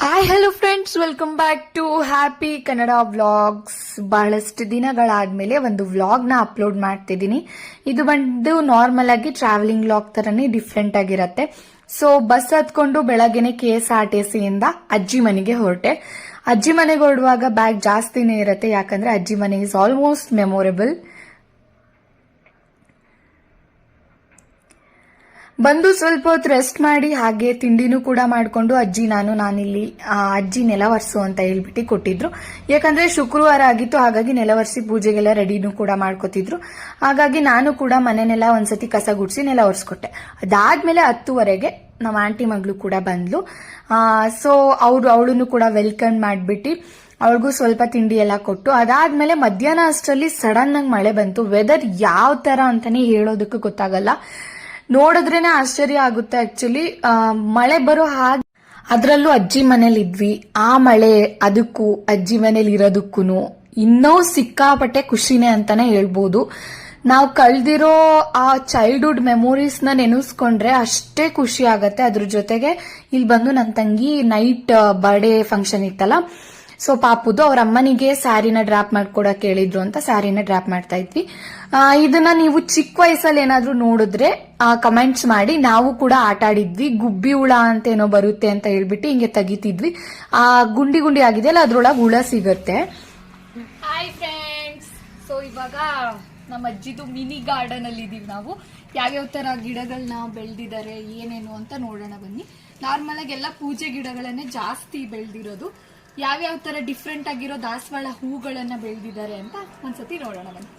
Hi hello friends, welcome back to happy Kannada vlogs. ಬಹಳಷ್ಟು ದಿನಗಳಾದ್ಮೇಲೆ ಒಂದು ವ್ಲಾಗ್ ನ ಅಪ್ಲೋಡ್ ಮಾಡ್ತಿದ್ದೀನಿ. ಇದು ಬಂದು ನಾರ್ಮಲ್ ಆಗಿ ಟ್ರಾವೆಲಿಂಗ್ ವ್ಲಾಗ್ ತರನೇ ಡಿಫ್ರೆಂಟ್ ಆಗಿರತ್ತೆ. ಸೊ ಬಸ್ ಹತ್ಕೊಂಡು ಬೆಳಗ್ಗೆನೆ KSRTC ಇಂದ ಅಜ್ಜಿ ಮನೆಗೆ ಹೊರಟೆ. ಅಜ್ಜಿ ಮನೆಗೆ ಹೊರಡುವಾಗ ಬ್ಯಾಗ್ ಜಾಸ್ತಿನೇ ಇರುತ್ತೆ, ಯಾಕಂದ್ರೆ ಅಜ್ಜಿ ಮನೆ ಇಸ್ ಆಲ್ಮೋಸ್ಟ್ ಮೆಮೊರೇಬಲ್. ಬಂದು ಸ್ವಲ್ಪ ಹೊತ್ತು ರೆಸ್ಟ್ ಮಾಡಿ ಹಾಗೆ ತಿಂಡಿನೂ ಕೂಡ ಮಾಡ್ಕೊಂಡು ನಾನಿಲ್ಲಿ ಅಜ್ಜಿ ನೆಲ ಒರೆಸು ಅಂತ ಹೇಳ್ಬಿಟ್ಟು ಕೊಟ್ಟಿದ್ರು. ಯಾಕಂದ್ರೆ ಶುಕ್ರವಾರ ಆಗಿತ್ತು, ಹಾಗಾಗಿ ನೆಲ ಒರೆಸಿ ಪೂಜೆಗೆಲ್ಲ ರೆಡಿನೂ ಕೂಡ ಮಾಡ್ಕೊತಿದ್ರು. ಹಾಗಾಗಿ ನಾನು ಕೂಡ ಮನೆನೆಲ್ಲ ಒಂದ್ಸತಿ ಕಸ ಗುಡಿಸಿ ನೆಲ ಒರೆಸ್ಕೊಟ್ಟೆ. ಅದಾದ್ಮೇಲೆ 10:30ಗೆ ನಮ್ಮ ಆಂಟಿ ಮಗಳು ಕೂಡ ಬಂದ್ಲು. ಸೊ ಅವಳನ್ನು ಕೂಡ ವೆಲ್ಕಮ್ ಮಾಡ್ಬಿಟ್ಟು ಅವಳಿಗೂ ಸ್ವಲ್ಪ ತಿಂಡಿ ಎಲ್ಲ ಕೊಟ್ಟು, ಅದಾದ್ಮೇಲೆ ಮಧ್ಯಾಹ್ನ ಅಷ್ಟರಲ್ಲಿ ಸಡನ್ ಆಗಿ ಮಳೆ ಬಂತು. ವೆದರ್ ಯಾವ ತರ ಅಂತಾನೆ ಹೇಳೋದಕ್ಕೂ ಗೊತ್ತಾಗಲ್ಲ. ನೋಡಿದ್ರೇನೆ ಆಶ್ಚರ್ಯ ಆಗುತ್ತೆ. ಆಕ್ಚುಲಿ ಮಳೆ ಬರೋ ಹಾಗೆ, ಅದ್ರಲ್ಲೂ ಅಜ್ಜಿ ಮನೇಲಿ ಇದ್ವಿ. ಆ ಮಳೆ ಅದಕ್ಕೂ ಅಜ್ಜಿ ಮನೇಲಿ ಇರೋದಕ್ಕೂ ಇನ್ನೂ ಸಿಕ್ಕಾಪಟ್ಟೆ ಖುಷಿನೇ ಅಂತಾನೆ ಹೇಳ್ಬೋದು. ನಾವು ಕಳ್ದಿರೋ ಆ ಚೈಲ್ಡ್ಹುಡ್ ಮೆಮೊರೀಸ್ ನ ನೆನೆಸ್ಕೊಂಡ್ರೆ ಅಷ್ಟೇ ಖುಷಿ ಆಗತ್ತೆ. ಅದ್ರ ಜೊತೆಗೆ ಇಲ್ಲಿ ಬಂದು ನನ್ನ ತಂಗಿ ನೈಟ್ ಬರ್ಡೇ ಫಂಕ್ಷನ್ ಇತ್ತಲ್ಲ, ಸೊ ಪಾಪುದು ಅವ್ರ ಅಮ್ಮನಿಗೆ ಸ್ಯಾರಿನ ಡ್ರಾಪ್ ಮಾಡ್ಕೊಡಕ್ ಹೇಳಿದ್ರು ಅಂತ ಸ್ಯಾರಿನ ಡ್ರಾಪ್ ಮಾಡ್ತಾ ಇದ್ವಿ. ಇದನ್ನ ನೀವು ಚಿಕ್ಕ ವಯಸ್ಸಲ್ಲಿ ಏನಾದ್ರೂ ನೋಡಿದ್ರೆ ಕಮೆಂಟ್ಸ್ ಮಾಡಿ. ನಾವು ಕೂಡ ಆಟ ಆಡಿದ್ವಿ. ಗುಬ್ಬಿ ಹುಳ ಅಂತ ಏನೋ ಬರುತ್ತೆ ಅಂತ ಹೇಳ್ಬಿಟ್ಟು ಹಿಂಗೆ ತೆಗಿತಿದ್ವಿ. ಆ ಗುಂಡಿ ಗುಂಡಿ ಆಗಿದೆಯಲ್ಲ, ಅದ್ರೊಳಗೆ ಹುಳ ಸಿಗುತ್ತೆ. ಹಾಯ್ ಫ್ರೆಂಡ್ಸ್, ಸೊ ಇವಾಗ ನಮ್ಮ ಅಜ್ಜಿದು ಮಿನಿ ಗಾರ್ಡನ್ ಅಲ್ಲಿ ಇದೀವಿ ನಾವು. ಯಾವ್ಯಾವ ತರ ಗಿಡಗಳನ್ನ ಬೆಳೆದಿದ್ದಾರೆ ಏನೇನು ಅಂತ ನೋಡೋಣ ಬನ್ನಿ. ನಾರ್ಮಲ್ ಆಗಿ ಎಲ್ಲ ಪೂಜೆ ಗಿಡಗಳನ್ನೇ ಜಾಸ್ತಿ ಬೆಳೆದಿರೋದು. ಯಾವ್ಯಾವ ತರ ಡಿಫ್ರೆಂಟ್ ಆಗಿರೋ ದಾಸವಾಳ ಹೂಗಳನ್ನ ಬೆಳೆದಿದ್ದಾರೆ ಅಂತ ಒಂದ್ಸತಿ ನೋಡೋಣ ಬನ್ನಿ.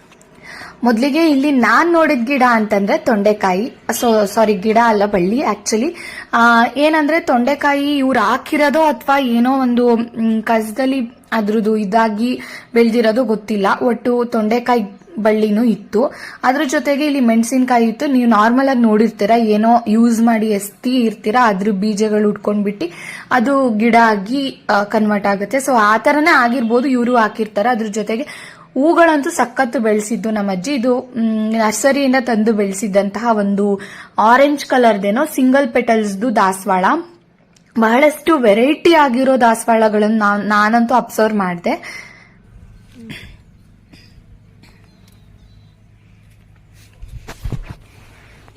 ಮೊದಲಿಗೆ ಇಲ್ಲಿ ನಾನ್ ನೋಡಿದ ಗಿಡ ಅಂತಂದ್ರೆ ತೊಂಡೆಕಾಯಿ. ಸಾರಿ, ಗಿಡ ಅಲ್ಲ, ಬಳ್ಳಿ ಆಕ್ಚುಲಿ. ಏನಂದ್ರೆ ತೊಂಡೆಕಾಯಿ ಇವ್ರು ಹಾಕಿರೋದು ಅಥವಾ ಏನೋ ಒಂದು ಕಸದಲ್ಲಿ ಅದ್ರದ್ದು ಇದಾಗಿ ಬೆಳೆದಿರೋದು ಗೊತ್ತಿಲ್ಲ. ಒಟ್ಟು ತೊಂಡೆಕಾಯಿ ಬಳ್ಳಿನೂ ಇತ್ತು. ಅದ್ರ ಜೊತೆಗೆ ಇಲ್ಲಿ ಮೆಣಸಿನಕಾಯಿ ಇತ್ತು. ನೀವು ನಾರ್ಮಲ್ ಆಗಿ ನೋಡಿರ್ತೀರಾ, ಏನೋ ಯೂಸ್ ಮಾಡಿ ಎಸ್ತಿ ಇರ್ತೀರಾ, ಅದ್ರ ಬೀಜಗಳು ಉಟ್ಕೊಂಡ್ಬಿಟ್ಟು ಅದು ಗಿಡ ಆಗಿ ಕನ್ವರ್ಟ್ ಆಗುತ್ತೆ. ಸೊ ಆ ತರನೇ ಆಗಿರ್ಬೋದು, ಇವರು ಹಾಕಿರ್ತಾರೆ. ಅದ್ರ ಜೊತೆಗೆ ಹೂಗಳಂತೂ ಸಖತ್ತು ಬೆಳೆಸಿದ್ದು ನಮ್ಮ ಅಜ್ಜಿ. ಇದು ನರ್ಸರಿಯಿಂದ ತಂದು ಬೆಳೆಸಿದಂತಹ ಒಂದು ಆರೆಂಜ್ ಕಲರ್ದೇನೋ ಸಿಂಗಲ್ ಪೆಟಲ್ಸ್ದು ದಾಸವಾಳ. ಬಹಳಷ್ಟು ವೆರೈಟಿ ಆಗಿರೋ ದಾಸವಾಳಗಳನ್ನು ನಾನಂತೂ ಅಬ್ಸರ್ವ್ ಮಾಡಿದೆ.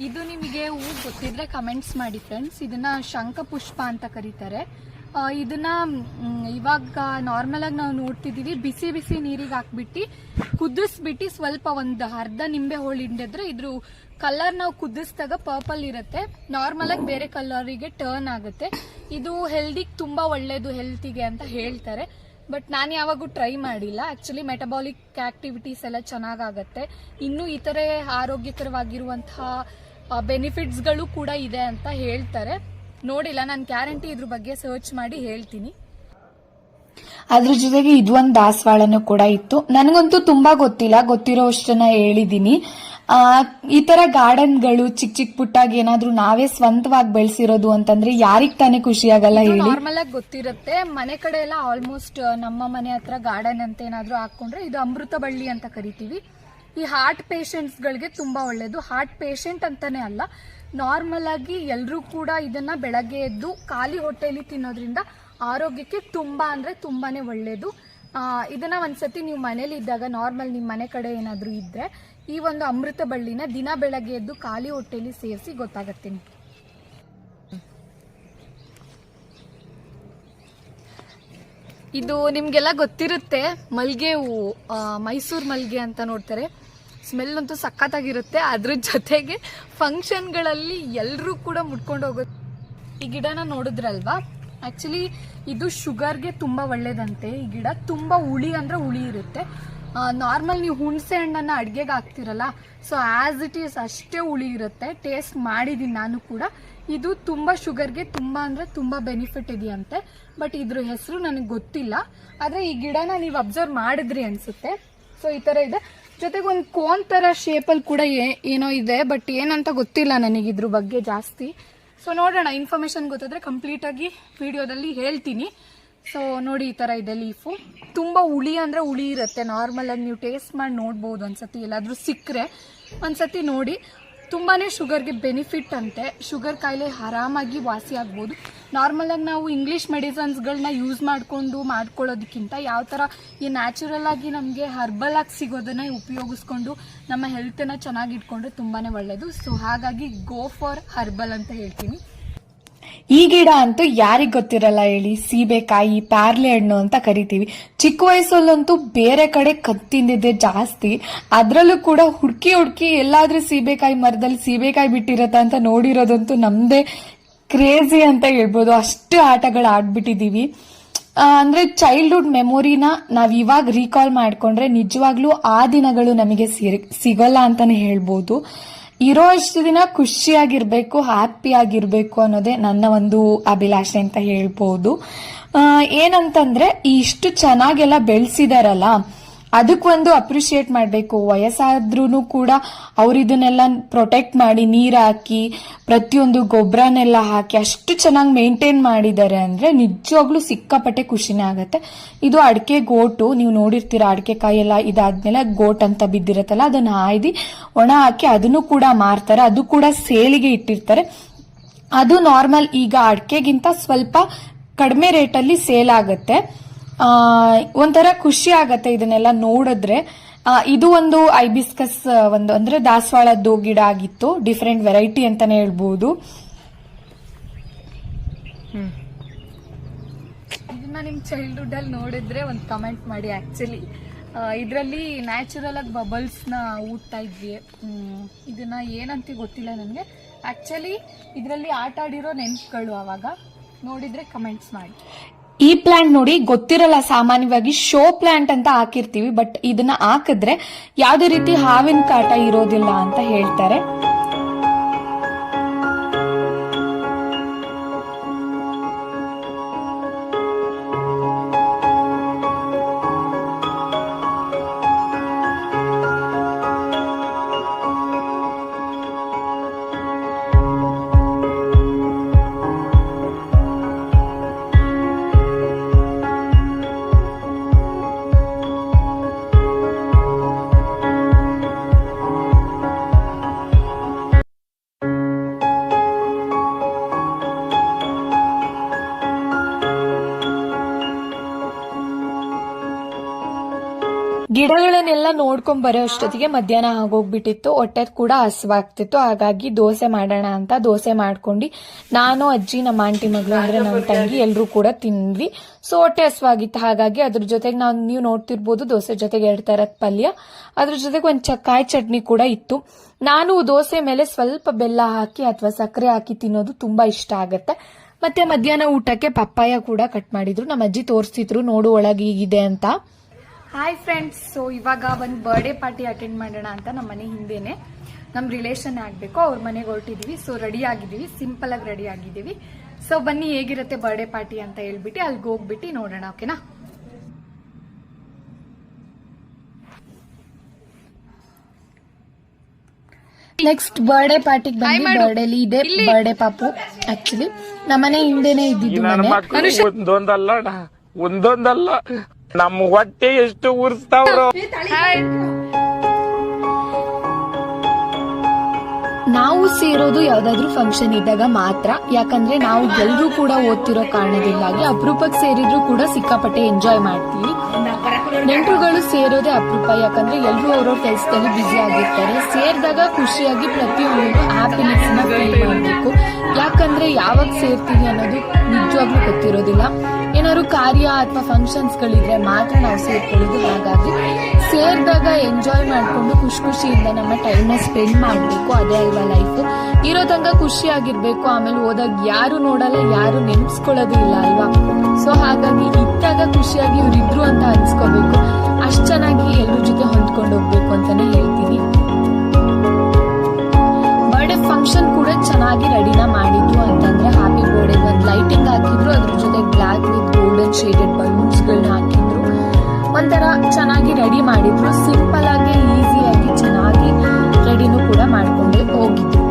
ಇದು ನಿಮಗೆ ಹೂ ಗೊತ್ತಿದ್ರೆ ಕಮೆಂಟ್ಸ್ ಮಾಡಿ ಫ್ರೆಂಡ್ಸ್. ಇದನ್ನ ಶಂಖ ಪುಷ್ಪ ಅಂತ ಕರೀತಾರೆ. ಇದನ್ನ ಇವಾಗ ನಾರ್ಮಲ್ ಆಗಿ ನಾವು ನೋಡ್ತಿದೀವಿ, ಬಿಸಿ ಬಿಸಿ ನೀರಿಗೆ ಹಾಕ್ಬಿಟ್ಟು ಕುದಿಸ್ಬಿಟ್ಟು ಸ್ವಲ್ಪ ಒಂದು ಅರ್ಧ ನಿಂಬೆ ಹೋಳು ಹಿಂಡಿದ್ರೆ ಇದ್ರ ಕಲರ್ ನಾವು ಕುದಿಸಿದಾಗ ಪರ್ಪಲ್ ಇರುತ್ತೆ. ನಾರ್ಮಲ್ ಆಗಿ ಬೇರೆ ಕಲರಿಗೆ ಟರ್ನ್ ಆಗುತ್ತೆ. ಇದು ಹೆಲ್ದಿಗೆ ತುಂಬಾ ಒಳ್ಳೇದು, ಹೆಲ್ತಿಗೆ ಅಂತ ಹೇಳ್ತಾರೆ. ಬಟ್ ನಾನು ಯಾವಾಗೂ ಟ್ರೈ ಮಾಡಿಲ್ಲ. ಆಕ್ಚುಲಿ ಮೆಟಬಾಲಿಕ್ ಆಕ್ಟಿವಿಟೀಸ್ ಎಲ್ಲ ಚೆನ್ನಾಗಾಗತ್ತೆ. ಇನ್ನು ಇತರೆ ಆರೋಗ್ಯಕರವಾಗಿರುವಂತಹ ಬೆನಿಫಿಟ್ಸ್ ಗಳು ಕೂಡ ಇದೆ ಅಂತ ಹೇಳ್ತಾರೆ. ನೋಡಿಲ್ಲ, ನಾನು ಗ್ಯಾರಂಟಿ ಇದ್ರ ಬಗ್ಗೆ ಸರ್ಚ್ ಮಾಡಿ ಹೇಳ್ತೀನಿ. ಅದ್ರ ಜೊತೆಗೆ ಇದೊಂದು ದಾಸವಾಳನೂ ಕೂಡ ಇತ್ತು. ನನಗಂತೂ ತುಂಬಾ ಗೊತ್ತಿಲ್ಲ, ಗೊತ್ತಿರೋ ಅಷ್ಟನ್ನ ಹೇಳಿದೀನಿ. ಈ ತರ ಗಾರ್ಡನ್ಗಳು ಚಿಕ್ಕ ಚಿಕ್ಕ ಪುಟ್ಟಾಗಿ ಏನಾದ್ರೂ ನಾವೇ ಸ್ವಂತವಾಗಿ ಬೆಳೆಸಿರೋದು ಅಂತಂದ್ರೆ ಯಾರಿಗ್ ತಾನೇ ಖುಷಿ ಆಗಲ್ಲ ಹೇಳಿ. ನಾರ್ಮಲ್ ಆಗಿ ಗೊತ್ತಿರುತ್ತೆ. ಮನೆ ಕಡೆ ಎಲ್ಲ ಆಲ್ಮೋಸ್ಟ್ ನಮ್ಮ ಮನೆ ಹತ್ರ ಗಾರ್ಡನ್ ಅಂತ ಏನಾದ್ರೂ ಹಾಕೊಂಡ್ರೆ ಇದು ಅಮೃತ ಬಳ್ಳಿ ಅಂತ ಕರಿತೀವಿ. ಈ ಹಾರ್ಟ್ ಪೇಷಂಟ್ಸ್ ಗಳಿಗೆ ತುಂಬಾ ಒಳ್ಳೇದು. ಹಾರ್ಟ್ ಪೇಷಂಟ್ ಅಂತಾನೆ ಅಲ್ಲ, ನಾರ್ಮಲ್ ಆಗಿ ಎಲ್ರೂ ಕೂಡ ಇದನ್ನ ಬೆಳಗ್ಗೆ ಎದ್ದು ಖಾಲಿ ಹೊಟ್ಟೆಯಲ್ಲಿ ತಿನ್ನೋದ್ರಿಂದ ಆರೋಗ್ಯಕ್ಕೆ ತುಂಬಾ ಅಂದ್ರೆ ತುಂಬಾನೇ ಒಳ್ಳೇದು. ಇದನ್ನ ಒಂದ್ಸತಿ ನೀವು ಮನೇಲಿ ಇದ್ದಾಗ, ನಾರ್ಮಲ್ ನಿಮ್ ಮನೆ ಕಡೆ ಏನಾದ್ರೂ ಇದ್ರೆ, ಈ ಒಂದು ಅಮೃತ ಬಳ್ಳಿನ ದಿನ ಬೆಳಗ್ಗೆ ಎದ್ದು ಖಾಲಿ ಹೊಟ್ಟೆಯಲ್ಲಿ ಸೇರಿಸಿ ಗೊತ್ತಾಗತ್ತೆ. ಇದು ನಿಮ್ಗೆಲ್ಲ ಗೊತ್ತಿರುತ್ತೆ, ಮಲ್ಗೆ ಹೂವು, ಮೈಸೂರು ಮಲ್ಗೆ ಅಂತ ನೋಡ್ತಾರೆ. ಸ್ಮೆಲ್ ಅಂತೂ ಸಖತ್ತಾಗಿರುತ್ತೆ. ಅದ್ರ ಜೊತೆಗೆ ಫಂಕ್ಷನ್ಗಳಲ್ಲಿ ಎಲ್ಲರೂ ಕೂಡ ಮುಟ್ಕೊಂಡು ಹೋಗೋದು. ಈ ಗಿಡನ ನೋಡಿದ್ರಲ್ವಾ, ಆಕ್ಚುಲಿ ಇದು ಶುಗರ್ಗೆ ತುಂಬಾ ಒಳ್ಳೇದಂತೆ. ಈ ಗಿಡ ತುಂಬಾ ಹುಳಿ ಅಂದ್ರೆ ಹುಳಿ ಇರುತ್ತೆ. ನಾರ್ಮಲ್ ನೀವು ಹುಣಸೆ ಹಣ್ಣನ್ನ ಅಡ್ಗೆಗೆ ಹಾಕ್ತಿರಲ್ಲ, ಸೊ ಆಸ್ ಇಟ್ ಈಸ್ ಅಷ್ಟೇ ಹುಳಿ ಇರುತ್ತೆ. ಟೇಸ್ಟ್ ಮಾಡಿದೀನಿ ನಾನು ಕೂಡ. ಇದು ತುಂಬಾ ಶುಗರ್ಗೆ ತುಂಬಾ ಅಂದ್ರೆ ತುಂಬಾ ಬೆನಿಫಿಟ್ ಇದೆಯಂತೆ. ಬಟ್ ಇದ್ರ ಹೆಸರು ನನಗೆ ಗೊತ್ತಿಲ್ಲ. ಆದ್ರೆ ಈ ಗಿಡನ ನೀವು ಅಬ್ಸರ್ವ್ ಮಾಡಿದ್ರಿ ಅನ್ಸುತ್ತೆ. ಸೊ ಈ ತರ ಇದೆ. ಜೊತೆಗೆ ಒಂದು ಕೋನ್ ತರ ಶೇಪಲ್ಲಿ ಕೂಡ ಏನೋ ಇದೆ, ಬಟ್ ಏನಂತ ಗೊತ್ತಿಲ್ಲ ನನಗೆ ಇದ್ರ ಬಗ್ಗೆ ಜಾಸ್ತಿ. ಸೊ ನೋಡೋಣ, ಇನ್ಫಾರ್ಮೇಶನ್ ಗೊತ್ತಾದ್ರೆ ಕಂಪ್ಲೀಟ್ ಆಗಿ ವಿಡಿಯೋದಲ್ಲಿ ಹೇಳ್ತೀನಿ. ಸೊ ನೋಡಿ, ಈ ತರ ಇದೆ ಲೀಫು. ತುಂಬಾ ಹುಳಿ ಅಂದ್ರೆ ಹುಳಿ ಇರುತ್ತೆ. ನಾರ್ಮಲ್ ಆಗಿ ನೀವು ಟೇಸ್ಟ್ ಮಾಡಿ ನೋಡ್ಬೋದು ಒಂದ್ಸತಿ, ಎಲ್ಲಾದ್ರೂ ಸಿಕ್ಕರೆ ಒಂದ್ಸತಿ ನೋಡಿ. ತುಂಬಾ ಶುಗರ್ಗೆ ಬೆನಿಫಿಟ್ ಅಂತೆ. ಶುಗರ್ ಕಾಯಿಲೆ ಆರಾಮಾಗಿ ವಾಸಿ ಆಗ್ಬೋದು. ನಾರ್ಮಲಾಗಿ ನಾವು ಇಂಗ್ಲೀಷ್ ಮೆಡಿಸನ್ಸ್ಗಳನ್ನ ಯೂಸ್ ಮಾಡ್ಕೊಳ್ಳೋದಕ್ಕಿಂತ ಯಾವ ಥರ ಈ ನ್ಯಾಚುರಲ್ ಆಗಿ ನಮಗೆ ಹರ್ಬಲ್ ಆಗಿ ಸಿಗೋದನ್ನ ಉಪಯೋಗಿಸ್ಕೊಂಡು ನಮ್ಮ ಹೆಲ್ತನ್ನು ಚೆನ್ನಾಗಿ ಇಟ್ಕೊಂಡ್ರೆ ತುಂಬಾ ಒಳ್ಳೆಯದು. ಸೊ ಹಾಗಾಗಿ ಗೋ ಫಾರ್ ಹರ್ಬಲ್ ಅಂತ ಹೇಳ್ತೀನಿ. ಈ ಗಿಡ ಅಂತೂ ಯಾರಿಗ್ ಗೊತ್ತಿರಲ್ಲ ಹೇಳಿ, ಸೀಬೆಕಾಯಿ, ಪ್ಯಾರ್ಲೆ ಹಣ್ಣು ಅಂತ ಕರಿತೀವಿ. ಚಿಕ್ಕ ವಯಸ್ಸಲ್ಲಂತೂ ಬೇರೆ ಕಡೆ ಕತ್ತಿಂದಿದೆ ಜಾಸ್ತಿ. ಅದ್ರಲ್ಲೂ ಕೂಡ ಹುಡುಕಿ ಎಲ್ಲಾದ್ರೂ ಸೀಬೆಕಾಯಿ ಮರದಲ್ಲಿ ಸೀಬೆಕಾಯಿ ಬಿಟ್ಟಿರತ್ತ ಅಂತ ನೋಡಿರೋದಂತೂ ನಮ್ದೇ ಕ್ರೇಜಿ ಅಂತ ಹೇಳ್ಬೋದು. ಅಷ್ಟು ಆಟಗಳು ಆಡ್ಬಿಟ್ಟಿದೀವಿ. ಅಂದ್ರೆ ಚೈಲ್ಡ್ಹುಡ್ ಮೆಮೊರಿನ ನಾವ್ ಇವಾಗ ರೀಕಾಲ್ ಮಾಡ್ಕೊಂಡ್ರೆ ನಿಜವಾಗ್ಲೂ ಆ ದಿನಗಳು ನಮಗೆ ಸಿಗಲ್ಲ ಅಂತಾನೆ ಹೇಳ್ಬೋದು. ಇರೋ ಅಷ್ಟು ದಿನ ಖುಷಿಯಾಗಿರ್ಬೇಕು, ಹ್ಯಾಪಿ ಆಗಿರ್ಬೇಕು ಅನ್ನೋದೇ ನನ್ನ ಒಂದು ಅಭಿಲಾಷೆ ಅಂತ ಹೇಳ್ಬೋದು. ಏನಂತಂದ್ರೆ ಇಷ್ಟು ಚೆನ್ನಾಗೆಲ್ಲ ಬೆಳೆಸಿದಾರಲ್ಲ, ಅದಕ್ಕೊಂದು ಅಪ್ರಿಶಿಯೇಟ್ ಮಾಡಬೇಕು. ವಯಸ್ಸಾದ್ರೂ ಕೂಡ ಅವ್ರು ಇದನ್ನೆಲ್ಲ ಪ್ರೊಟೆಕ್ಟ್ ಮಾಡಿ ನೀರ್ ಹಾಕಿ ಪ್ರತಿಯೊಂದು ಗೊಬ್ಬರನೆಲ್ಲ ಹಾಕಿ ಅಷ್ಟು ಚೆನ್ನಾಗಿ ಮೇಂಟೈನ್ ಮಾಡಿದ್ದಾರೆ ಅಂದ್ರೆ ನಿಜವಾಗ್ಲೂ ಸಿಕ್ಕಾಪಟ್ಟೆ ಖುಷಿನೇ ಆಗತ್ತೆ. ಇದು ಅಡಿಕೆ ಗೋಟು, ನೀವು ನೋಡಿರ್ತೀರ, ಅಡಿಕೆ ಕಾಯಿ ಎಲ್ಲ ಇದಾದ್ಮೇಲೆ ಗೋಟ್ ಅಂತ ಬಿದ್ದಿರತ್ತಲ್ಲ, ಅದನ್ನ ಹಾಯ್ದು ಒಣ ಹಾಕಿ ಅದನ್ನು ಕೂಡ ಮಾರ್ತಾರೆ. ಅದು ಕೂಡ ಸೇಲಿಗೆ ಇಟ್ಟಿರ್ತಾರೆ. ಅದು ನಾರ್ಮಲ್ ಈಗ ಅಡಿಕೆಗಿಂತ ಸ್ವಲ್ಪ ಕಡಿಮೆ ರೇಟಲ್ಲಿ ಸೇಲ್ ಆಗತ್ತೆ. ಒಂಥರ ಖುಷಿ ಆಗತ್ತೆ ಇದನ್ನೆಲ್ಲ ನೋಡಿದ್ರೆ. ಇದು ಒಂದು ಐಬಿಸ್ಕಸ್ ಒಂದು ಅಂದ್ರೆ ದಾಸವಾಳದ್ದು ಗಿಡ ಆಗಿತ್ತು, ಡಿಫರೆಂಟ್ ವೆರೈಟಿ ಅಂತಾನೆ ಹೇಳ್ಬಹುದು. ಇದನ್ನ ನಿಮ್ ಚೈಲ್ಡ್ಹುಡ್ ಅಲ್ಲಿ ನೋಡಿದ್ರೆ ಒಂದು ಕಮೆಂಟ್ ಮಾಡಿ. ಆಕ್ಚುಲಿ ಇದರಲ್ಲಿ ನ್ಯಾಚುರಲ್ ಆಗಿ ಬಬಲ್ಸ್ ನ ಊಡ್ತಾ ಇದ್ವಿ. ಇದನ್ನ ಏನಂತ ಗೊತ್ತಿಲ್ಲ ನನಗೆ. ಆಕ್ಚುಲಿ ಇದರಲ್ಲಿ ಆಟ ಆಡಿರೋ ನೆನಪುಗಳು ಅವಾಗ ನೋಡಿದ್ರೆ ಕಮೆಂಟ್ಸ್ ಮಾಡಿ. ಈ ಪ್ಲಾಂಟ್ ನೋಡಿ ಗೊತ್ತಿರಲ್ಲ, ಸಾಮಾನ್ಯವಾಗಿ ಶೋ ಪ್ಲಾಂಟ್ ಅಂತ ಹಾಕಿರ್ತೀವಿ, ಬಟ್ ಇದನ್ನ ಹಾಕಿದ್ರೆ ಯಾವುದೇ ರೀತಿ ಹಾವಿನ ಕಾಟ ಇರೋದಿಲ್ಲ ಅಂತ ಹೇಳ್ತಾರೆ. ಗಿಡಗಳನ್ನೆಲ್ಲ ನೋಡ್ಕೊಂಡ್ ಬರೋ ಅಷ್ಟೊತ್ತಿಗೆ ಮಧ್ಯಾಹ್ನ ಆಗೋಗ್ಬಿಟ್ಟಿತ್ತು. ಹೊಟ್ಟೆ ಕೂಡ ಹಸುವಾಗ್ತಿತ್ತು. ಹಾಗಾಗಿ ದೋಸೆ ಮಾಡೋಣ ಅಂತ ದೋಸೆ ಮಾಡ್ಕೊಂಡು ನಾನು, ಅಜ್ಜಿ, ನಮ್ಮ ಆಂಟಿ ಮಗಳು ಅಂದ್ರೆ ನಮ್ಮ ತಂಗಿ ಎಲ್ಲರೂ ಕೂಡ ತಿಂದ್ವಿ. ಸೊ ಹೊಟ್ಟೆ ಹಸುವಾಗಿತ್ತು. ಹಾಗಾಗಿ ಅದ್ರ ಜೊತೆಗೆ ನೀವು ನೋಡ್ತಿರ್ಬೋದು, ದೋಸೆ ಜೊತೆಗೆ 2 ತರದ ಪಲ್ಯ, ಅದ್ರ ಜೊತೆಗೆ ಒಂದು ಕಾಯಿ ಚಟ್ನಿ ಕೂಡ ಇತ್ತು. ನಾನು ದೋಸೆ ಮೇಲೆ ಸ್ವಲ್ಪ ಬೆಲ್ಲ ಹಾಕಿ ಅಥವಾ ಸಕ್ಕರೆ ಹಾಕಿ ತಿನ್ನೋದು ತುಂಬಾ ಇಷ್ಟ ಆಗತ್ತೆ. ಮತ್ತೆ ಮಧ್ಯಾಹ್ನ ಊಟಕ್ಕೆ ಪಪ್ಪಾಯ ಕೂಡ ಕಟ್ ಮಾಡಿದ್ರು. ನಮ್ಮ ಅಜ್ಜಿ ತೋರಿಸ್ತಿದ್ರು, ನೋಡು ಒಳಗೆ ಹೀಗಿದೆ ಅಂತ. ಹಾಯ್ ಫ್ರೆಂಡ್ಸ್, ಸೊ ಇವಾಗ ಒಂದು ಬರ್ಡೇ ಪಾರ್ಟಿ ಅಟೆಂಡ್ ಮಾಡೋಣ ಅಂತ ನಮ್ಮ ಮನೆ ಹಿಂದೆನೆ ನಮ್ಮ ರಿಲೇಷನ್ ಆಗಬೇಕು, ಅವ್ರ ಮನೆಗೆ ಹೊರಟಿದೀವಿ. ಸೊ ರೆಡಿ ಆಗಿದ್ದೀವಿ, ಸಿಂಪಲ್ ಆಗಿ ರೆಡಿ ಆಗಿದ್ದೀವಿ. ಸೊ ಬನ್ನಿ ಹೇಗಿರುತ್ತೆ ಬರ್ಡೇ ಪಾರ್ಟಿ ಅಂತ ಹೇಳ್ಬಿಟ್ಟು ಅಲ್ಲಿಗೆ ಹೋಗ್ಬಿಟ್ಟು ನೋಡೋಣ, ಓಕೆನಾ? ನೆಕ್ಸ್ಟ್ ಬರ್ಡೇ ಪಾರ್ಟಿಗೆ ಬಂದು ಬರ್ಡೇಲಿ ಇದೆ ಬರ್ಡೇ ಪಾಪು. ಆಕ್ಚುಲಿ ನಮ್ಮನೆ ಹಿಂದೆನೆ ಇದ್ದಿದ್ದು ಮನೆ. ಒಂದೊಂದಲ್ಲ ನಮ್ಮ ಹೊಟ್ಟೆ ಎಷ್ಟು ಉರ್ಸ್ತಾವ್ರು. ನಾವು ಸೇರೋದು ಯಾವ್ದಾದ್ರು ಫಂಕ್ಷನ್ ಇದ್ದಾಗ ಮಾತ್ರ. ಯಾಕಂದ್ರೆ ನಾವು ಎಲ್ಲರೂ ಕೂಡ ಓದ್ತಿರೋ ಕಾರಣದಿಂದಾಗಿ ಅಪರೂಪಕ್ಕೆ ಸೇರಿದ್ರು ಕೂಡ ಸಿಕ್ಕಾಪಟ್ಟೆ ಎಂಜಾಯ್ ಮಾಡ್ತೀವಿ. ನೆಂಟರುಗಳು ಸೇರೋದೇ ಅಪರೂಪ, ಯಾಕಂದ್ರೆ ಎಲ್ಲರೂ ಅವರ ಕೆಲ್ಸದಲ್ಲಿ ಬ್ಯುಸಿ ಆಗಿರ್ತಾರೆ. ಸೇರಿದಾಗ ಖುಷಿಯಾಗಿ ಪ್ರತಿಯೊಂದು ಹ್ಯಾಪಿನೆಸ್ ನ ಫೀಲ್ ಮಾಡಬೇಕು. ಯಾಕಂದ್ರೆ ಯಾವಾಗ ಸೇರ್ತೀವಿ ಅನ್ನೋದು ನಿಜವಾಗ್ಲೂ ಗೊತ್ತಿರೋದಿಲ್ಲ. ಏನಾದ್ರು ಕಾರ್ಯ ಅಥವಾ ಫಂಕ್ಷನ್ಸ್ ಗಳಿದ್ರೆ ಮಾತ್ರ ನಾವು ಸೇರ್ಕೊಳ್ಳೋದು. ಹಾಗಾಗಿ ಸೇರಿದಾಗ ಎಂಜಾಯ್ ಮಾಡ್ಕೊಂಡು ಖುಷಿಯಿಂದ ನಮ್ಮ ಟೈಮ್ ನ ಸ್ಪೆಂಡ್ ಮಾಡ್ಬೇಕು. ಅದೇ ಅಲ್ವಾ ಲೈಫ್. ಇರೋ ತನಕ ಖುಷಿಯಾಗಿರ್ಬೇಕು. ಆಮೇಲೆ ಹೋದಾಗ ಯಾರು ನೋಡಲ್ಲ, ಯಾರು ನೆನ್ಸ್ಕೊಳ್ಳೋದು ಇಲ್ಲ ಅಲ್ವಾ. ಸೊ ಹಾಗಾಗಿ ಇದ್ದಾಗ ಖುಷಿಯಾಗಿ ಇವ್ರಿದ್ರು ಅಂತ ಅನ್ಸ್ಕೋಬೇಕು. ಅಷ್ಟ್ ಚೆನ್ನಾಗಿ ಎಲ್ಲರ ಜೊತೆ ಹೊಂದ್ಕೊಂಡು ಹೋಗ್ಬೇಕು ಅಂತಾನೆ ಹೇಳ್ತೀನಿ. ಬರ್ಡೇ ಫಂಕ್ಷನ್ ಕೂಡ ಚೆನ್ನಾಗಿ ರೆಡಿನ ಮಾಡಿದ್ರು. ಅಂತಂದ್ರೆ ಹ್ಯಾಪಿ ಬರ್ಡೇ ಒಂದು ಲೈಟಿಂಗ್ ಹಾಕಿದ್ರು, ಅದ್ರ ಜೊತೆ block with golden shaded balloons ಗಳನ್ನ ಹಾಕಿದ್ರು. ಒಂಥರ ಚೆನ್ನಾಗಿ ರೆಡಿ ಮಾಡಿದ್ರು. ಸಿಂಪಲ್ ಆಗಿ ಈಸಿಯಾಗಿ ಚೆನ್ನಾಗಿ ರೆಡಿನೂ ಕೂಡ ಮಾಡ್ಕೊಂಡು ಹೋಗಿದ್ರು.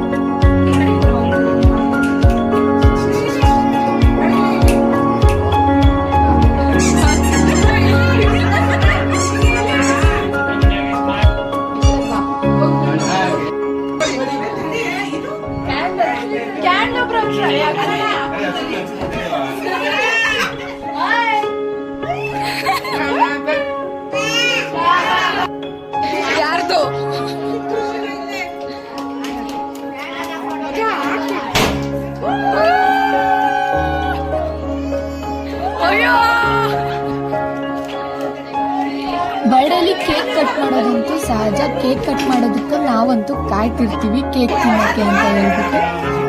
ಬರ್ಡೇಲಿ ಕೇಕ್ ಕಟ್ ಮಾಡೋದಂತೂ ಸಹಜ. ಕೇಕ್ ಕಟ್ ಮಾಡೋದಕ್ಕೆ ನಾವಂತೂ ಕಾಯ್ತಿರ್ತೀವಿ ಕೇಕ್ ತಿನ್ನೋಕೆ ಅಂತ ಹೇಳ್ಬಿಟ್ಟು.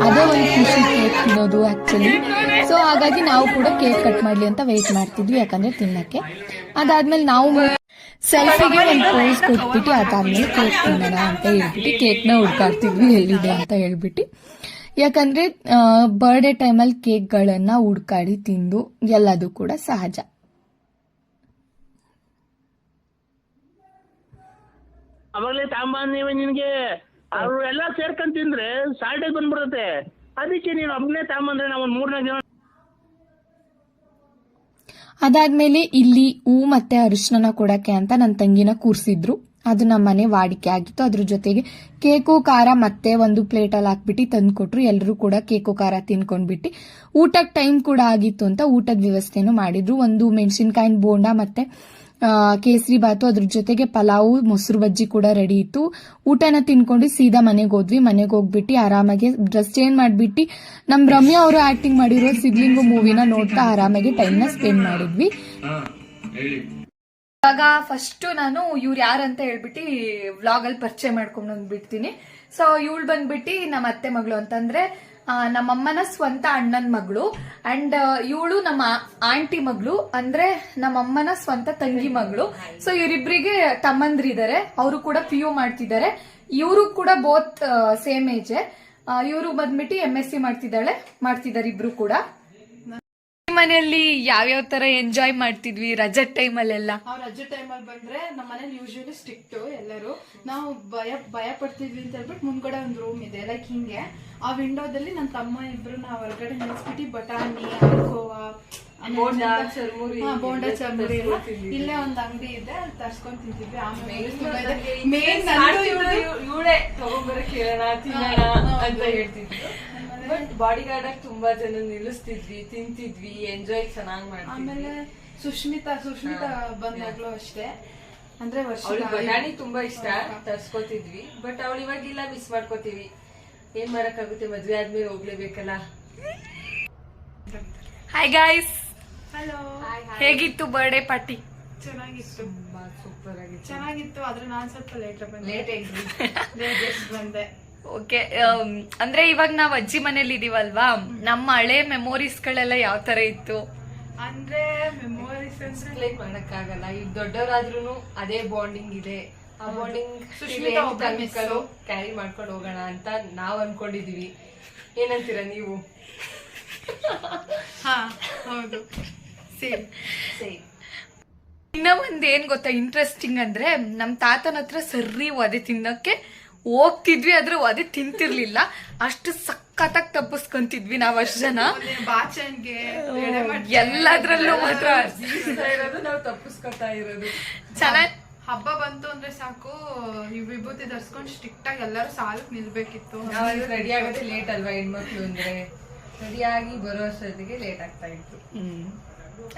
ಅದೇ ಒಂದು ಖುಷಿ ಕೇಕ್ ತಿನ್ನೋದು ಆಕ್ಚುಲಿ. ಸೊ ಹಾಗಾಗಿ ನಾವು ಕೂಡ ಕೇಕ್ ಕಟ್ ಮಾಡ್ಲಿ ಅಂತ ವೇಟ್ ಮಾಡ್ತಿದ್ವಿ, ಯಾಕಂದ್ರೆ ತಿನ್ನಕ್ಕೆ. ಅದಾದ್ಮೇಲೆ ನಾವು ಸೆಲ್ಫಿಗೆ ಒಂದು ಪೋಸ್ ಕೊಟ್ಬಿಟ್ಟು ಅದಾದ್ಮೇಲೆ ಕೇಕ್ ತಿನ್ನೋಣ ಅಂತ ಹೇಳ್ಬಿಟ್ಟು ಕೇಕ್ನ ಹುಡ್ಕಾಡ್ತಿದ್ವಿ ಎಲ್ಲಿದೆ ಅಂತ ಹೇಳ್ಬಿಟ್ಟು. ಯಾಕಂದ್ರೆ ಬರ್ಡೇ ಟೈಮಲ್ಲಿ ಕೇಕ್ಗಳನ್ನ ಹುಡ್ಕಾಡಿ ತಿಂದು ಎಲ್ಲದು ಕೂಡ ಸಹಜ. ಅವಾಗಲೇ ತಾಂಬಂದಿವೆ ನಿನಗೆ. ಅವ್ರು ಎಲ್ಲ ಸೇರ್ಕೊಂಡ್ ತಿಂದ್ರೆ ಸಾಲ್ಟೇಜ್ ಬಂದ್ಬಿಡುತ್ತೆ. ಅದಕ್ಕೆ ನೀನು ಒಬ್ಬನೇ ತಾಂಬಂದ್ರೆ ನಾವು ಒಂದು 3-4 ಜನ. ಅದಾದ್ಮೇಲೆ ಇಲ್ಲಿ ಹೂ ಮತ್ತೆ ಅರಿಶಿನ ಕೊಡಕ್ಕೆ ಅಂತ ನನ್ನ ತಂಗಿನ ಕೂರ್ಸಿದ್ರು. ಅದು ನಮ್ಮ ಮನೆ ವಾಡಿಕೆ ಆಗಿತ್ತು. ಅದ್ರ ಜೊತೆಗೆ ಕೇಕು ಖಾರ ಮತ್ತೆ ಒಂದು ಪ್ಲೇಟಲ್ಲಿ ಹಾಕ್ಬಿಟ್ಟು ತಂದು ಕೊಟ್ರು. ಎಲ್ಲರೂ ಕೂಡ ಕೇಕು ಖಾರ ತಿನ್ಕೊಂಡ್ಬಿಟ್ಟು ಊಟಕ್ಕೆ ಟೈಮ್ ಕೂಡ ಆಗಿತ್ತು ಅಂತ ಊಟದ ವ್ಯವಸ್ಥೆನೂ ಮಾಡಿದ್ರು. ಒಂದು ಮೆಣಸಿನ್ಕಾಯಿನ ಬೋಂಡ ಮತ್ತೆ ಕೇಸರಿ ಬಾತು, ಅದ್ರ ಜೊತೆಗೆ ಪಲಾವು, ಮೊಸರು ಬಜ್ಜಿ ಕೂಡ ರೆಡಿ ಇತ್ತು. ಊಟನ ತಿನ್ಕೊಂಡು ಸೀದಾ ಮನೆಗೆ ಹೋದ್ವಿ. ಮನೆಗೆ ಹೋಗ್ಬಿಟ್ಟು ಆರಾಮಾಗಿ ಡ್ರೆಸ್ ಚೇಂಜ್ ಮಾಡ್ಬಿಟ್ಟು ನಮ್ ರಮ್ಯಾ ಅವರು ಆಕ್ಟಿಂಗ್ ಮಾಡಿರೋ ಸಿದ್ಲಿಂಗು ಮೂವಿನ ನೋಡ್ತಾ ಆರಾಮಾಗಿ ಟೈಮ್ನ ಸ್ಪೆಂಡ್ ಮಾಡಿದ್ವಿ. ಇವಾಗ ಫಸ್ಟ್ ನಾನು ಇವ್ರು ಯಾರಂತ ಹೇಳ್ಬಿಟ್ಟು ವ್ಲಾಗ್ ಅಲ್ಲಿ ಪರಿಚಯ ಮಾಡ್ಕೊಂಡು ಬಂದ್ಬಿಡ್ತೀನಿ. ಸೊ ಇವಳು ಬಂದ್ಬಿಟ್ಟು ನಮ್ಮ ಅತ್ತೆ ಮಗಳು ಅಂತಂದ್ರೆ ನಮ್ಮಮ್ಮನ ಸ್ವಂತ ಅಣ್ಣನ ಮಗಳು. ಅಂಡ್ ಇವಳು ನಮ್ಮ ಆಂಟಿ ಮಗಳು, ಅಂದ್ರೆ ನಮ್ಮಮ್ಮನ ಸ್ವಂತ ತಂಗಿ ಮಗಳು. ಸೊ ಇವರಿಬ್ರಿಗೆ ತಮ್ಮಂದ್ರಿದ್ದಾರೆ. ಅವರು ಕೂಡ PU ಮಾಡ್ತಿದ್ದಾರೆ. ಇವರು ಕೂಡ ಬೋತ್ ಸೇಮ್ ಏಜ್. ಇವರು ಬಂದ್ಬಿಟ್ಟು MSc ಮಾಡ್ತಿದ್ದಾರೆ ಇಬ್ರು ಕೂಡ. ಮನೆಯಲ್ಲಿ ಯಾವ್ಯಾವ ತರ ಎಂಜಾಯ್ ಮಾಡ್ತಿದ್ವಿ ರಜೆ ಟೈಮಲ್ಲೆಲ್ಲ? ನಾವು ರಜೆ ಟೈಮಲ್ಲಿ ಬಂದ್ರೆ ನಮ್ಮ ಮನೇಲಿ ಯೂಶುವಲಿ ಸ್ಟ್ರಿಕ್ಟ್ ಎಲ್ಲರೂ. ನಾವು ಭಯ ಪಡ್ತಿದ್ವಿ ಅಂತ ಹೇಳ್ಬಿಟ್ಟು ಮುಂದ್ಗಡೆ ಒಂದು ರೂಮ್ ಇದೆ ಲೈಕ್ ಹಿಂಗೆ. ಆ ವಿಂಡೋದಲ್ಲಿ ನನ್ನ ತಮ್ಮ ಇಬ್ರು ನಾವು ಹೊರಗಡೆ ನಿಲ್ಸ್ಬಿಟ್ಟು ಬಟಾಣಿ, ಅಲ್ಕೋವಾ, ಬೋಂಡ ಚರ್ಮುರಿ ಎಲ್ಲ ಇಲ್ಲೇ ಒಂದು ಅಂಗಡಿ ಇದೆ, ಅಲ್ಲಿ ತರ್ಸ್ಕೊಂಡ್ ತಿಂತಿದ್ವಿ. ಬಾಡಿ ಗಾರ್ಡ್ ಆಗಿ ತುಂಬಾ ಜನ ನಿಲ್ಲಿಸ್ತಿದ್ವಿ, ತಿಂತಿದ್ವಿ, ಎಂಜಾಯ್ ಚೆನ್ನಾಗಿ ಮಾಡ್ತಿದ್ವಿ. ಆಮೇಲೆ ಸುಷ್ಮಿತಾ ಬಂದಾಗ್ಲೂ ಅಷ್ಟೇ, ಅಂದ್ರೆ ಬಟಾಣಿ ತುಂಬಾ ಇಷ್ಟ, ತರ್ಸ್ಕೊತಿದ್ವಿ. ಬಟ್ ಅವಳು ಇವಾಗಿಲ್ಲ, ಮಿಸ್ ಮಾಡ್ಕೋತೀವಿ. ಏನ್ ಮಾಡಕ್ಕಾಗುತ್ತೆ, ಮದ್ವೆ ಆದ್ಮೇಲೆ ಹೋಗ್ಲೇಬೇಕಲ್ಲ. Hi guys, hello. ಹೇಗಿತ್ತು ಬರ್ಡೇ ಪಾರ್ಟಿ? ಚೆನ್ನಾಗಿತ್ತು, ಸೂಪರ್ ಆಗಿತ್ತು. ಚೆನ್ನಾಗಿತ್ತು. ಆದ್ರೆ ನಾನ್ ಸ್ವಲ್ಪ ಲೇಟ್ ಬಂದೆ. ಓಕೆ, ಅಂದ್ರೆ ಇವಾಗ ನಾವ್ ಅಜ್ಜಿ ಮನೇಲಿ ಇದೀವಲ್ವಾ, ನಮ್ಮ ಹಳೆ ಮೆಮೊರೀಸ್ ಗಳೆಲ್ಲ ಯಾವ ತರ ಇತ್ತು? ಅಂದ್ರೆ ಮೆಮೊರೀಸ್ ಎಕ್ಸ್ಪ್ಲೈನ್ ಮಾಡಕ್ಕಾಗಲ್ಲ. ಈಗ ದೊಡ್ಡವರಾದ್ರೂ ಅದೇ ಬಾಂಡಿಂಗ್ ಇದೆ. ಆ ಬಾಂಡಿಂಗ್ ಕ್ಯಾರಿ ಮಾಡ್ಕೊಂಡು ಹೋಗೋಣ ಅಂತ ನಾವ್ ಅನ್ಕೊಂಡಿದೀವಿ. ಏನಂತೀರಾ ನೀವು? ಹೌದು, ಸೇಮ್. ಇನ್ನ ಒಂದ್ ಏನ್ ಗೊತ್ತಾ ಇಂಟ್ರೆಸ್ಟಿಂಗ್ ಅಂದ್ರೆ, ನಮ್ ತಾತನ ಹತ್ರ ಸರಿ ಒದೆ ತಿನ್ನಕ್ಕೆ ಹೋಗ್ತಿದ್ವಿ, ಆದ್ರೆ ಒದೆ ತಿಂತಿರ್ಲಿಲ್ಲ. ಅಷ್ಟು ಸಖತ್ತಾಗಿ ತಪ್ಪಿಸ್ಕೊಂತಿದ್ವಿ ನಾವ್ ಅಷ್ಟು ಜನ. ಬಾಚನ್ಗೆ ಎಲ್ಲದ್ರಲ್ಲೂ ಮಾತ್ರ ನಾವು ತಪ್ಪಿಸ್ಕೊತಾ ಇರೋದು. ಚೆನ್ನಾಗಿ ಹಬ್ಬ ಬಂತು ಅಂದ್ರೆ ಸಾಕು, ಈ ವಿಭೂತಿ ಧರಿಸ್ಕೊಂಡು ಸ್ಟ್ರಿಕ್ಟ್ ಆಗಿ ಎಲ್ಲರೂ ಸಾಲಕ್ ನಿಲ್ಬೇಕಿತ್ತು. ರೆಡಿ ಆಗೋದೇ ಲೇಟ್ ಅಲ್ವಾ, ಹೆಣ್ಮಕ್ಳು ಅಂದ್ರೆ ರೆಡಿಯಾಗಿ ಬರೋ ಅಷ್ಟೊತ್ತಿಗೆ ಲೇಟ್ ಆಗ್ತಾ ಇತ್ತು.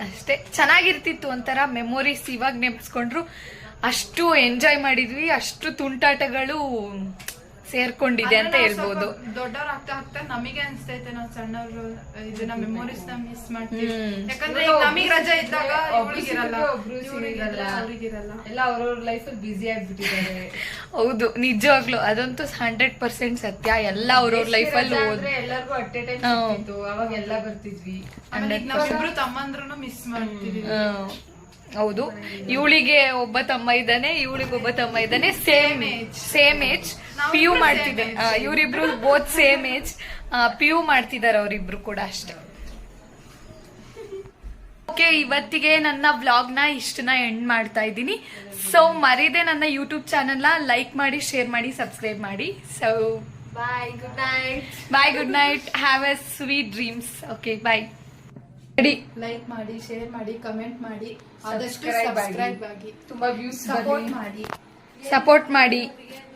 ಅಷ್ಟೇ ಚೆನ್ನಾಗಿರ್ತಿತ್ತು, ಒಂಥರ ಮೆಮೊರೀಸ್. ಇವಾಗ ನೆನ್ಸ್ಕೊಂಡ್ರು ಅಷ್ಟು ಎಂಜಾಯ್ ಮಾಡಿದ್ವಿ, ಅಷ್ಟು ತುಂಟಾಟಗಳು ಸೇರ್ಕೊಂಡಿದೆ ಅಂತ ಹೇಳ್ಬೋದು. ದೊಡ್ಡವ್ರು ಆಗ್ತಾ ಆಗ್ತಾ ನಮಗೆ ಅನ್ಸ್ತೈತೆ ನಾವು ಸಣ್ಣವ್ರು ಇದನ್ನ ಮೆಮೊರೀಸ್ ನ ಮಿಸ್ ಮಾಡ್ತೀವಿ. ಯಾಕಂದ್ರೆ ನಮಗ್ ರಜೆ ಇದ್ದಾಗ ಅವ್ರಿಗಿರಲ್ಲ, ಎಲ್ಲ ಅವ್ರವ್ರ ಲೈಫ್ ಅಲ್ಲಿ ಬಿಸಿ ಆಗ್ಬಿಟ್ಟಿದ್ದಾರೆ. ಹೌದು, ನಿಜವಾಗ್ಲು ಅದಂತೂ 100% ಸತ್ಯ. ಎಲ್ಲ ಅವ್ರವ್ರ ಲೈಫ್ ಅಲ್ಲಿ ಎಲ್ಲರಿಗೂ ಅಟ್ ಎ ಟೈಮ್ ಸಿಕ್ತಿತ್ತು, ಅವಾಗ ಎಲ್ಲ ಬರ್ತಿದ್ವಿ. ನಾವಿಬ್ರು ತಮ್ಮಂದ್ರೂ ಮಿಸ್ ಮಾಡ್ತೀವಿ. ಹೌದು, ಇವಳಿಗೆ ಒಬ್ಬ ತಮ್ಮ ಇದ್ದಾನೆ, ಇವಳಿಗೆ ಒಬ್ಬ ತಮ್ಮ ಇದ್ದಾನೆ. ಸೇಮ್ ಏಜ್ PU ಮಾಡ್ತಿದ್ದಾರೆ ಇವರಿಬ್ರು, ಬೋತ್ ಸೇಮ್ ಏಜ್ PU ಮಾಡ್ತಿದ್ದಾರೆ ಅವರಿಬ್ರು ಕೂಡ ಅಷ್ಟೇ. ಓಕೆ, ಇವತ್ತಿಗೆ ನನ್ನ ವ್ಲಾಗ್ ನ ಇಷ್ಟನ್ನ ಎಂಡ್ ಮಾಡ್ತಾ ಇದ್ದೀನಿ. ಸೊ ಮರೀದೆ ನನ್ನ ಯೂಟ್ಯೂಬ್ ಚಾನೆಲ್ ನ ಲೈಕ್ ಮಾಡಿ, ಶೇರ್ ಮಾಡಿ, ಸಬ್ಸ್ಕ್ರೈಬ್ ಮಾಡಿ. So bye, good night. Bye, good night, have a sweet dreams. Okay, bye. Like ಮಾಡಿ, ಶೇರ್ ಮಾಡಿ, ಕಮೆಂಟ್ ಮಾಡಿ, ಆದಷ್ಟು ಸಬ್ಸ್ಕ್ರೈಬ್ ಆಗಿ, ತುಂಬಾ ವ್ಯೂಸ್ ಸಪೋರ್ಟ್ ಮಾಡಿ.